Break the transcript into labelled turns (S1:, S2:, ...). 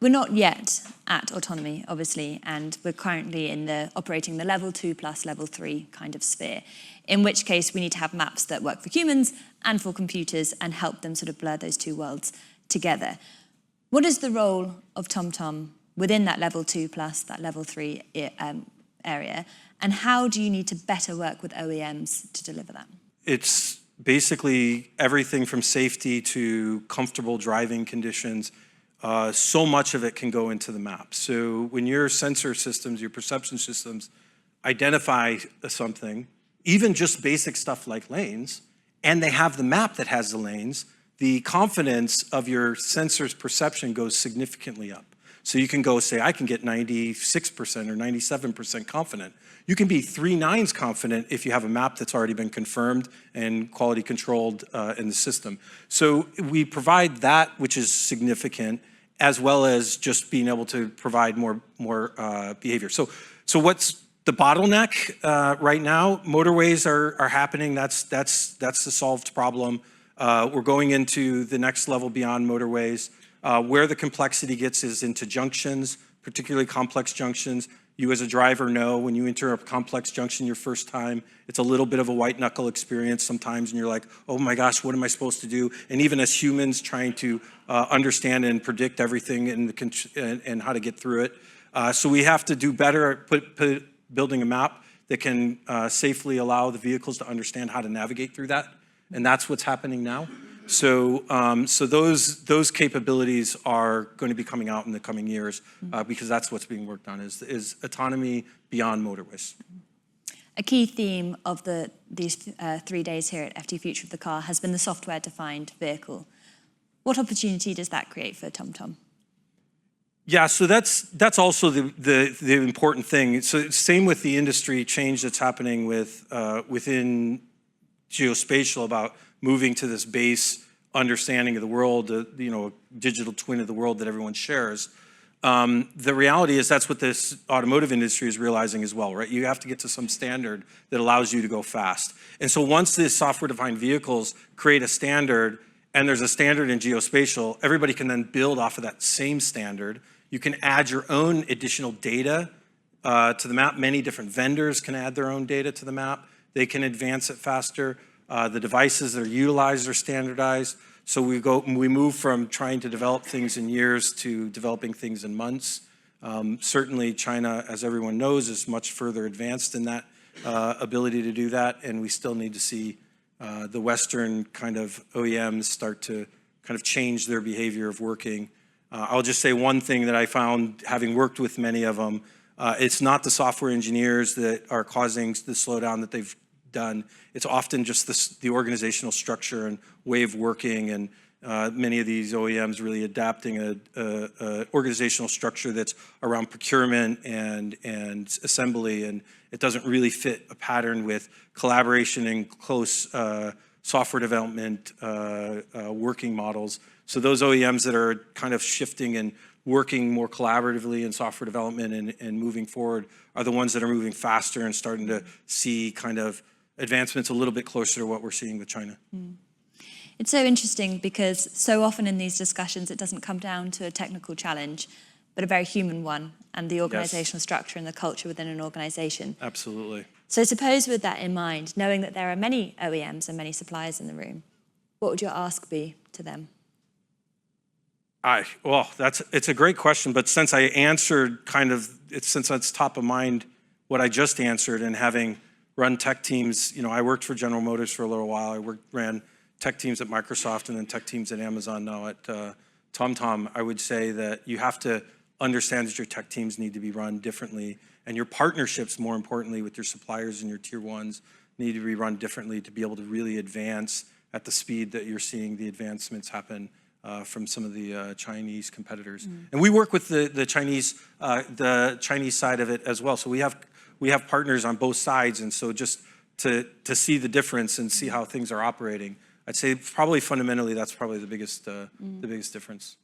S1: We're not yet at autonomy, obviously, and we're currently operating the level 2 plus level 3 kind of sphere, in which case we need to have maps that work for humans and for computers and help them sort of blur those two worlds together. What is the role of TomTom within that level 2 plus, that level 3 area, and how do you need to better work with OEMs to deliver that?
S2: It's basically everything from safety to comfortable driving conditions. So much of it can go into the map. So when your sensor systems, your perception systems identify something, even just basic stuff like lanes, and they have the map that has the lanes, the confidence of your sensor's perception goes significantly up. So you can go say, I can get 96% or 97% confident. You can be 3 nines confident if you have a map that's already been confirmed and quality controlled in the system. So we provide that, which is significant, as well as just being able to provide more behavior. So what's the bottleneck right now? Motorways are happening. That's the solved problem. We're going into the next level beyond motorways. Where the complexity gets is into junctions, particularly complex junctions. You as a driver know when you enter a complex junction your first time, it's a little bit of a white knuckle experience sometimes, and you're like, oh my gosh, what am I supposed to do? And even as humans trying to understand and predict everything and how to get through it. So we have to do better at building a map that can safely allow the vehicles to understand how to navigate through that. And that's what's happening now. So those capabilities are going to be coming out in the coming years because that's what's being worked on is autonomy beyond motorways.
S1: A key theme of these 3 days here at FT Future of the Car has been the software-defined vehicle. What opportunity does that create for TomTom?
S2: Yeah, so that's also the important thing. So same with the industry change that's happening within geospatial about moving to this base understanding of the world, digital twin of the world that everyone shares. The reality is that's what this automotive industry is realizing as well, right? You have to get to some standard that allows you to go fast. And so once these software-defined vehicles create a standard, and there's a standard in geospatial, everybody can then build off of that same standard. You can add your own additional data to the map. Many different vendors can add their own data to the map. They can advance it faster. The devices that are utilized are standardized. So we move from trying to develop things in years to developing things in months. Certainly China, as everyone knows, is much further advanced in that ability to do that. And we still need to see the Western kind of OEMs start to kind of change their behavior of working. I'll just say one thing that I found, having worked with many of them, it's not the software engineers that are causing the slowdown that they've done. It's often just the organizational structure and way of working, and many of these OEMs really adapting a organizational structure that's around procurement and assembly, and it doesn't really fit a pattern with collaboration and close software development working models. So those OEMs that are kind of shifting and working more collaboratively in software development and moving forward are the ones that are moving faster and starting to see kind of advancements a little bit closer to what we're seeing with China.
S1: It's so interesting because so often in these discussions it doesn't come down to a technical challenge, but a very human one, and the organizational structure and the culture within an organization.
S2: Absolutely.
S1: So suppose with that in mind, knowing that there are many OEMs and many suppliers in the room, what would your ask be to them?
S2: Well, it's a great question, but since I answered since that's top of mind, what I just answered, and having run tech teams, I worked for General Motors for a little while. I ran tech teams at Microsoft and then tech teams at Amazon, now at TomTom. I would say that you have to understand that your tech teams need to be run differently, and your partnerships, more importantly, with your suppliers and your tier ones need to be run differently to be able to really advance at the speed that you're seeing the advancements happen from some of the Chinese competitors. And we work with the Chinese side of it as well. So we have partners on both sides, and so just to see the difference and see how things are operating, I'd say probably fundamentally that's probably the biggest difference.